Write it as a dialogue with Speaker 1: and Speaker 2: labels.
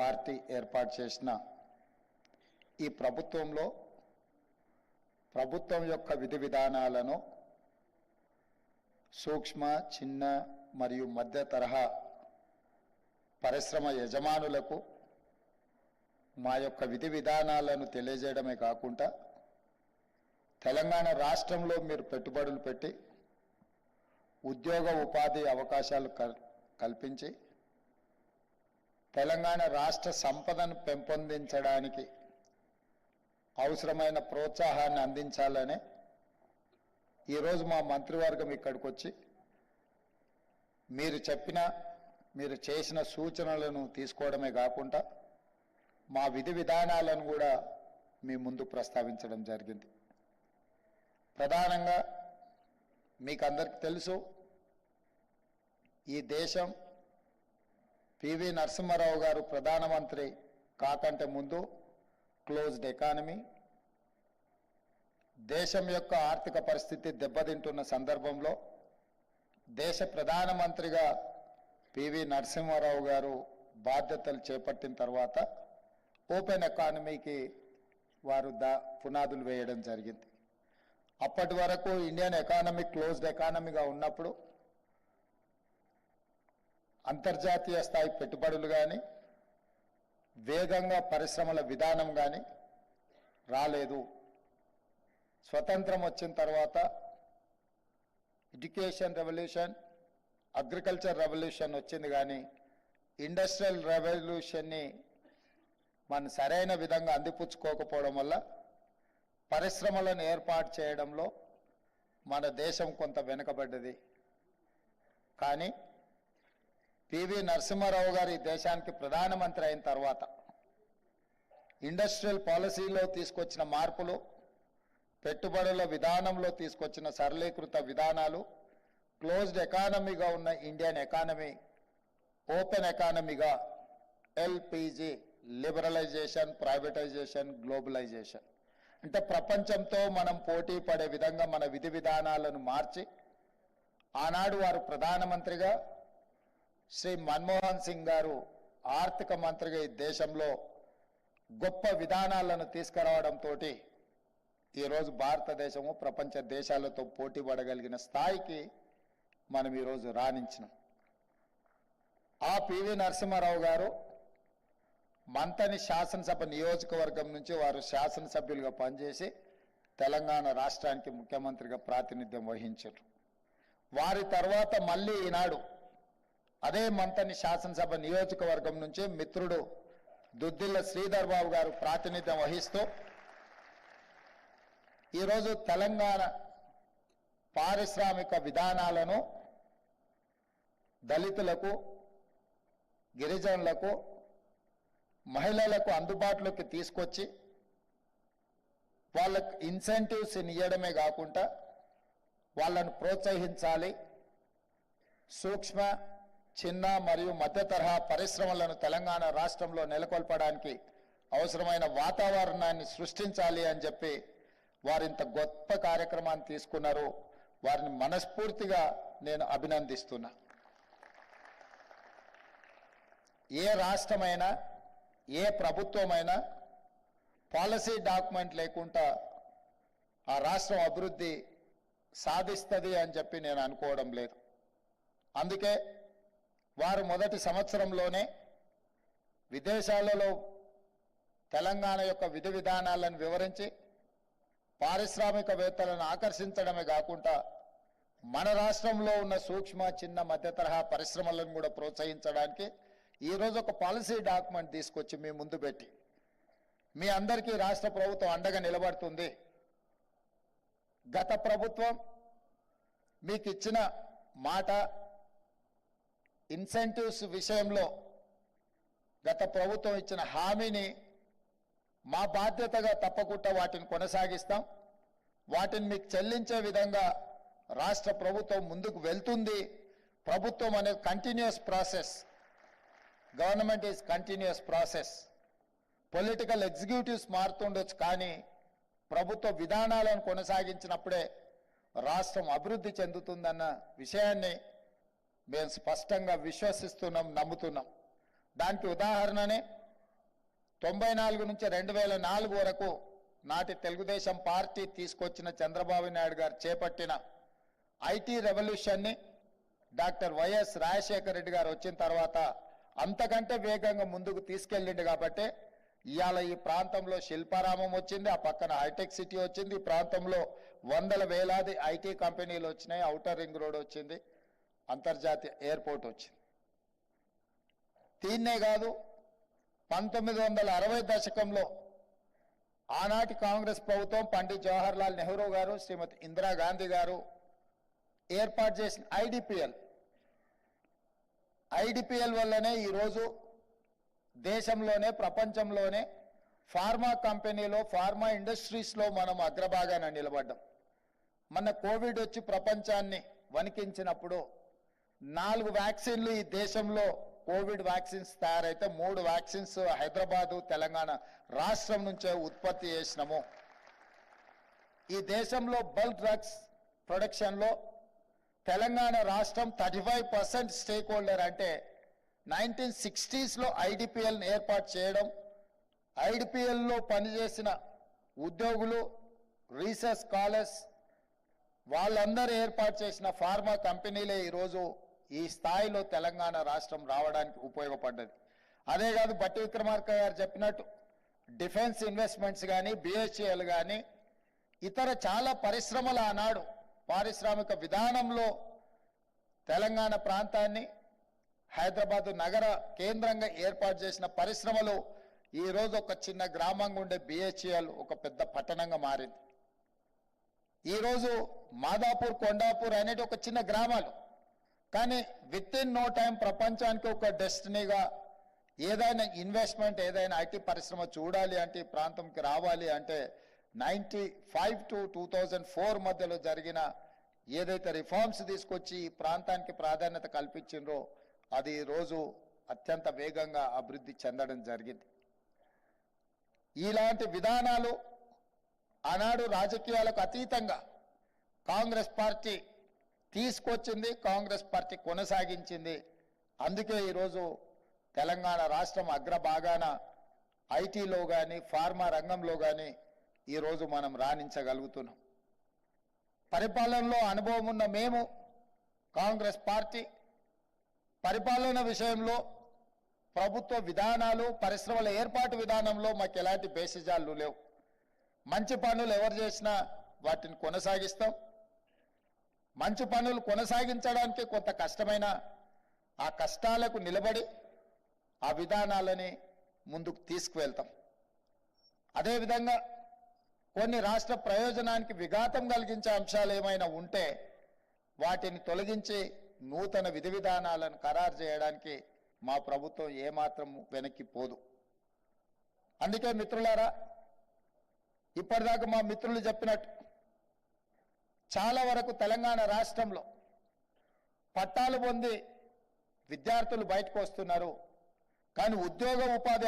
Speaker 1: Party ఏర్పాటు చేసిన ఈ ప్రభుత్వంలో ప్రభుత్వం యొక్క విధి విధానాలను సూక్ష్మ, చిన్న మరియు మధ్య తరహా పరిశ్రమ యజమానులకు మా యొక్క విధి విధానాలను తెలియజేయడమే కాకుండా తెలంగాణ రాష్ట్రంలో మీరు పెట్టుబడులు పెట్టి ఉద్యోగ ఉపాధి అవకాశాలు కల్పించి తెలంగాణ రాష్ట్ర సంపదను పెంపొందించడానికి అవసరమైన ప్రోత్సాహాన్ని అందించాలనే ఈరోజు మా మంత్రివర్గం ఇక్కడికి వచ్చి మీరు చేసిన సూచనలను తీసుకోవడమే కాకుండా మా విధి విధానాలను కూడా మీ ముందు ప్రస్తావించడం జరిగింది. ప్రధానంగా మీకు అందరికీ తెలుసు, ఈ దేశం పివి నరసింహారావు గారు ప్రధానమంత్రి కాకంటే ముందు క్లోజ్డ్ ఎకానమీ, దేశం యొక్క ఆర్థిక పరిస్థితి దెబ్బతింటున్న సందర్భంలో దేశ ప్రధానమంత్రిగా పివి నరసింహారావు గారు బాధ్యతలు చేపట్టిన తర్వాత ఓపెన్ ఎకానమీకి వారు పునాదులు వేయడం జరిగింది. అప్పటి వరకు ఇండియన్ ఎకానమీ క్లోజ్డ్ ఎకానమీగా ఉన్నప్పుడు అంతర్జాతీయ స్థాయి పెట్టుబడులు కానీ వేగంగా పరిశ్రమల విధానం కానీ రాలేదు. స్వతంత్రం వచ్చిన తర్వాత ఎడ్యుకేషన్ రెవల్యూషన్, అగ్రికల్చర్ రెవల్యూషన్ వచ్చింది, కానీ ఇండస్ట్రియల్ రెవల్యూషన్ని మనం సరైన విధంగా అందిపుచ్చుకోకపోవడం వల్ల పరిశ్రమలను ఏర్పాటు చేయడంలో మన దేశం కొంత వెనుకబడ్డది. కానీ పివి నరసింహారావు గారు ఈ దేశానికి ప్రధానమంత్రి అయిన తర్వాత ఇండస్ట్రియల్ పాలసీలో తీసుకొచ్చిన మార్పులు, పెట్టుబడుల విధానంలో తీసుకొచ్చిన సరళీకృత విధానాలు, క్లోజ్డ్ ఎకానమీగా ఉన్న ఇండియన్ ఎకానమీ ఓపెన్ ఎకానమీగా ఎల్పిజి, లిబరలైజేషన్, ప్రైవేటైజేషన్, గ్లోబలైజేషన్, అంటే ప్రపంచంతో మనం పోటీ పడే విధంగా మన విధి విధానాలను మార్చి ఆనాడు వారు ప్రధానమంత్రిగా, శ్రీ మన్మోహన్ సింగ్ గారు ఆర్థిక మంత్రిగా ఈ దేశంలో గొప్ప విధానాలను తీసుకురావడంతో ఈరోజు భారతదేశము ప్రపంచ దేశాలతో పోటీ పడగలిగిన స్థాయికి మనం ఈరోజు రాణించినాం. ఆ పివి నరసింహారావు గారు మంతని శాసనసభ నియోజకవర్గం నుంచి వారు శాసనసభ్యులుగా పనిచేసి తెలంగాణ రాష్ట్రానికి ముఖ్యమంత్రిగా ప్రాతినిధ్యం వహించారు. వారి తర్వాత మళ్ళీ ఈనాడు అదే మంతని శాసనసభ నియోజకవర్గం నుంచి మిత్రుడు దుద్దిల్ల శ్రీధర్ బాబు గారు ప్రాతినిధ్యం వహిస్తూ ఈరోజు తెలంగాణ పారిశ్రామిక విధానాలను దళితులకు, గిరిజనులకు, మహిళలకు అందుబాటులోకి తీసుకొచ్చి వాళ్ళకు ఇన్సెంటివ్స్ ఇవ్వడమే కాకుండా వాళ్ళను ప్రోత్సహించాలి. సూక్ష్మ, చిన్న మరియు మధ్య తరహా పరిశ్రమలను తెలంగాణ రాష్ట్రంలో నెలకొల్పడానికి అవసరమైన వాతావరణాన్ని సృష్టించాలి అని చెప్పి వారింత గొప్ప కార్యక్రమాన్ని తీసుకున్నారు. వారిని మనస్ఫూర్తిగా నేను అభినందిస్తున్నా. ఏ రాష్ట్రమైనా, ఏ ప్రభుత్వమైనా పాలసీ డాక్యుమెంట్ లేకుండా ఆ రాష్ట్రం అభివృద్ధి సాధిస్తుంది అని చెప్పి నేను అనుకోవడం లేదు. అందుకే వారు మొదటి సంవత్సరంలోనే విదేశాలలో తెలంగాణ యొక్క విధి విధానాలను వివరించి పారిశ్రామికవేత్తలను ఆకర్షించడమే కాకుండా మన రాష్ట్రంలో ఉన్న సూక్ష్మ, చిన్న, మధ్య తరహా పరిశ్రమలను కూడా ప్రోత్సహించడానికి ఈరోజు ఒక పాలసీ డాక్యుమెంట్ తీసుకొచ్చి మీ ముందు పెట్టి మీ అందరికీ రాష్ట్ర ప్రభుత్వం అండగా నిలబడుతుంది. గత ప్రభుత్వం మీకు ఇచ్చిన మాట, ఇన్సెంటివ్స్ విషయంలో గత ప్రభుత్వం ఇచ్చిన హామీని మా బాధ్యతగా తప్పకుండా వాటిని కొనసాగిస్తాం. వాటిని మీకు చెల్లించే విధంగా రాష్ట్ర ప్రభుత్వం ముందుకు వెళ్తుంది. ప్రభుత్వం అనేది continuous process, government is continuous process. Political executives మారుతుండొచ్చు, కానీ ప్రభుత్వ విధానాలను కొనసాగించినప్పుడే రాష్ట్రం అభివృద్ధి చెందుతుందన్న విషయాన్ని మేము స్పష్టంగా విశ్వసిస్తున్నాం, నమ్ముతున్నాం. దానికి ఉదాహరణనే 94 నుంచి 2004 వరకు నాటి తెలుగుదేశం పార్టీ తీసుకొచ్చిన చంద్రబాబు నాయుడు గారు చేపట్టిన ఐటీ రెవల్యూషన్ని డాక్టర్ వైఎస్ రాజశేఖర రెడ్డి గారు వచ్చిన తర్వాత అంతకంటే వేగంగా ముందుకు తీసుకెళ్ళిండు కాబట్టి ఇవాళ ఈ ప్రాంతంలో శిల్పారామం వచ్చింది, ఆ పక్కన హైటెక్ సిటీ వచ్చింది, ఈ ప్రాంతంలో వందల వేలాది ఐటీ కంపెనీలు వచ్చినాయి, ఔటర్ రింగ్ రోడ్ వచ్చింది, అంతర్జాతీయ ఎయిర్పోర్ట్ వచ్చింది. దీన్నే కాదు 1960 దశకంలో ఆనాటి కాంగ్రెస్ ప్రభుత్వం పండిత్ జవహర్లాల్ నెహ్రూ గారు, శ్రీమతి ఇందిరాగాంధీ గారు ఏర్పాటు చేసిన ఐడిపిఎల్ వల్లనే ఈరోజు దేశంలోనే ప్రపంచంలోనే ఫార్మా కంపెనీలో ఫార్మా ఇండస్ట్రీస్లో మనం అగ్రభాగాన నిలబడ్డాం. మన కోవిడ్ వచ్చి ప్రపంచాన్ని వణికించినప్పుడు 4 వ్యాక్సిన్లు ఈ దేశంలో కోవిడ్ వ్యాక్సిన్స్ తయారైతే 3 వ్యాక్సిన్స్ హైదరాబాదు తెలంగాణ రాష్ట్రం నుంచే ఉత్పత్తి చేసినాము. ఈ దేశంలో బల్క్ డ్రగ్స్ ప్రొడక్షన్లో తెలంగాణ రాష్ట్రం 35% స్టేక్ హోల్డర్. అంటే 1960s ఐడిపిఎల్ని ఏర్పాటు చేయడం, ఐడిపిఎల్లో పనిచేసిన ఉద్యోగులు, రీసెర్చ్ స్కాలర్స్ వాళ్ళందరూ ఏర్పాటు చేసిన ఫార్మా కంపెనీలే ఈరోజు ఈ స్థాయిలో తెలంగాణ రాష్ట్రం రావడానికి ఉపయోగపడ్డది. అదే కాదు, బట్టి విక్రమార్క గారు చెప్పినట్టు డిఫెన్స్ ఇన్వెస్ట్మెంట్స్ కానీ, బిహెచ్ఎల్ కానీ, ఇతర చాలా పరిశ్రమల ఆనాడు పారిశ్రామిక విధానంలో తెలంగాణ ప్రాంతాన్ని హైదరాబాదు నగర కేంద్రంగా ఏర్పాటు చేసిన పరిశ్రమలు ఈరోజు ఒక చిన్న గ్రామంగా ఉండే బిహెచ్ఎల్ ఒక పెద్ద పట్టణంగా మారింది. ఈరోజు మాదాపూర్, కొండాపూర్ అనేది ఒక చిన్న గ్రామాలు, కానీ విత్ ఇన్ నో టైం ప్రపంచానికి ఒక డెస్టినీగా ఏదైనా ఇన్వెస్ట్మెంట్, ఏదైనా ఐటీ పరిశ్రమ చూడాలి అంటే ఈ ప్రాంతంకి రావాలి అంటే 95 to 2004 మధ్యలో జరిగిన ఏదైతే రిఫార్మ్స్ తీసుకొచ్చి ఈ ప్రాంతానికి ప్రాధాన్యత కల్పించిండ్రో అది ఈరోజు అత్యంత వేగంగా అభివృద్ధి చెందడం జరిగింది. ఇలాంటి విధానాలు ఆనాడు రాజకీయాలకు అతీతంగా కాంగ్రెస్ పార్టీ తీసుకొచ్చింది, కాంగ్రెస్ పార్టీ కొనసాగించింది. అందుకే ఈరోజు తెలంగాణ రాష్ట్రం అగ్రభాగాన ఐటీలో కానీ, ఫార్మా రంగంలో కానీ ఈరోజు మనం రాణించగలుగుతున్నాం. పరిపాలనలో అనుభవం ఉన్న మేము కాంగ్రెస్ పార్టీ పరిపాలన విషయంలో ప్రభుత్వ విధానాలు, పరిశ్రమల ఏర్పాటు విధానంలో మాకు ఎలాంటి బేసిజాలు లేవు. మంచి పనులు ఎవరు చేసినా వాటిని కొనసాగిస్తాం. మంచి పనులు కొనసాగించడానికి కొంత కష్టమైన ఆ కష్టాలకు నిలబడి ఆ విధానాలని ముందుకు తీసుకువెళ్తాం. అదేవిధంగా కొన్ని రాష్ట్ర ప్రయోజనానికి విఘాతం కలిగించే అంశాలు ఏమైనా ఉంటే వాటిని తొలగించి నూతన విధి విధానాలను ఖరారు చేయడానికి మా ప్రభుత్వం ఏమాత్రం వెనక్కి పోదు. అందుకే మిత్రులారా, ఇప్పటిదాకా మా మిత్రులు చెప్పినట్టు చాలా వరకు తెలంగాణ రాష్ట్రంలో పట్టాలు పొంది విద్యార్థులు బయటకు వస్తున్నారు, కానీ ఉద్యోగ ఉపాధి